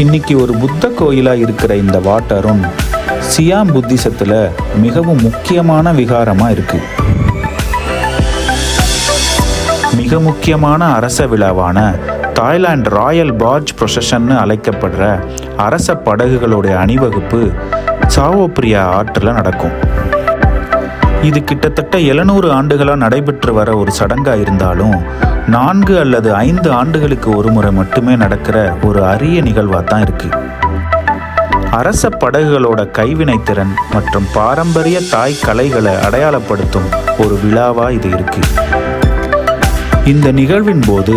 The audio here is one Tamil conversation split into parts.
இன்னைக்கு ஒரு புத்த கோயிலாக இருக்கிற இந்த வாட் அருண் சியாம் புத்திசத்தில் மிகவும் முக்கியமான விகாரமாக இருக்கு. மிக முக்கியமான அரச விழாவான தாய்லாந்து ராயல் பார்ஜ் ப்ரொசஷன்னு அழைக்கப்படுற அரச படகுகளுடைய அணிவகுப்பு சாவோ பிரியா ஆற்றில் நடக்கும். இது கிட்டத்தட்ட 700 ஆண்டுகளாக நடைபெற்று வர ஒரு சடங்காக இருந்தாலும் 4 அல்லது 5 ஆண்டுகளுக்கு ஒரு முறை மட்டுமே நடக்கிற ஒரு அரிய நிகழ்வாக தான் இருக்கு. அரச படகுகளோட கைவினைத்திறன் மற்றும் பாரம்பரிய தாய் கலைகளை அடையாளப்படுத்தும் ஒரு விழாவா இது இருக்கு. இந்த நிகழ்வின் போது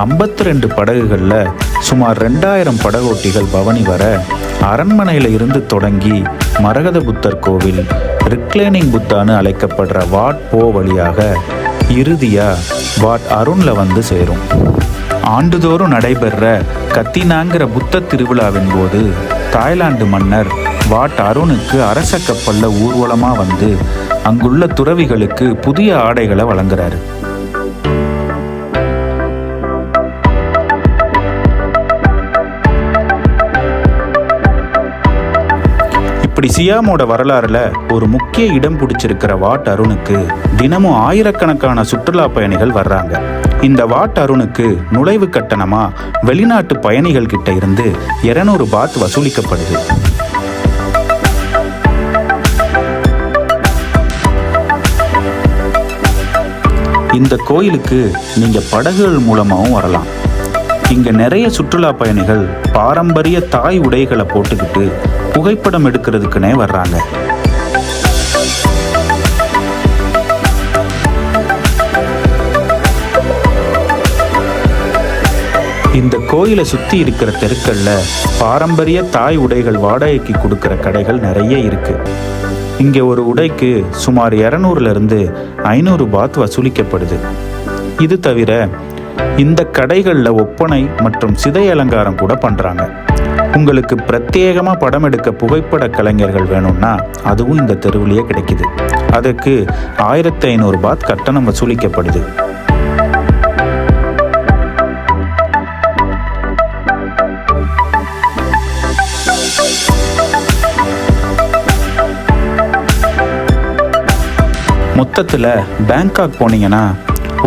52 படகுகளில் சுமார் 2000 படகோட்டிகள் பவனி வர அரண்மனையில் இருந்து தொடங்கி மரகத புத்தர் கோவில், ரிக்ளைனிங் புத்தான்னு அழைக்கப்படுற வாட் போ வழியாக இறுதியா வாட் அருண்ல வந்து சேரும். ஆண்டுதோறும் நடைபெற கத்தினாங்கிற புத்த திருவிழாவின் போது தாய்லாந்து மன்னர் வாட் அருணுக்கு அரச கப்பல்ல ஊர்வலமா வந்து அங்குள்ள துறவிகளுக்கு புதிய ஆடைகளை வழங்குறாரு. இப்படி சியாமோட வரலாறுல ஒரு முக்கிய இடம் பிடிச்சிருக்கிற வாட் அருணுக்கு தினமும் ஆயிரக்கணக்கான சுற்றுலா பயணிகள் வர்றாங்க. இந்த வாட் அருணுக்கு நுழைவு கட்டணமா வெளிநாட்டு பயணிகள் கிட்ட இருந்து 200 பாத் வசூலிக்கப்படுது. இந்த கோயிலுக்கு நீங்க படகுகள் மூலமாகவும் வரலாம். இங்க நிறைய சுற்றுலா பயணிகள் பாரம்பரிய தாய் உடைகளை போட்டுக்கிட்டு புகைப்படம் எடுக்கிறதுக்குனே வர்றாங்க. இந்த கோயிலை சுத்தி இருக்கிற தெருக்கள்ல பாரம்பரிய தாய் உடைகள் வாடகைக்கு கொடுக்கிற கடைகள் நிறைய இருக்கு. இங்க ஒரு உடைக்கு சுமார் 200 500 பாத் வசூலிக்கப்படுது. இது தவிர இந்த கடைகளில் ஒப்பனை மற்றும் சிதை அலங்காரம் கூட பண்றாங்க. உங்களுக்கு பிரத்யேகமாக படம் எடுக்க புகைப்பட கலைஞர்கள் வேணும்னா அதுவும் இந்த தெருவிலேயே கிடைக்குது. அதுக்கு 1500 பாத் கட்டணம் வசூலிக்கப்படுது. மொத்தத்தில் பேங்காக் போனீங்கன்னா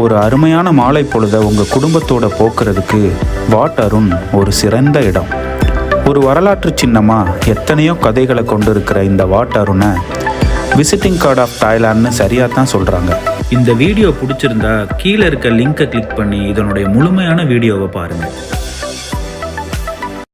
ஒரு அருமையான மாலை பொழுதை உங்கள் குடும்பத்தோட போக்குறதுக்கு வாட் அருண் ஒரு சிறந்த இடம். ஒரு வரலாற்று சின்னமாக எத்தனையோ கதைகளை கொண்டு இருக்கிற இந்த what Arunai visiting card of தாய்லாந்துன்னு சரியாக தான் சொல்கிறாங்க. இந்த வீடியோ பிடிச்சிருந்தா கீழே இருக்க லிங்கை கிளிக் பண்ணி இதனுடைய முழுமையான வீடியோவை பாருங்கள்.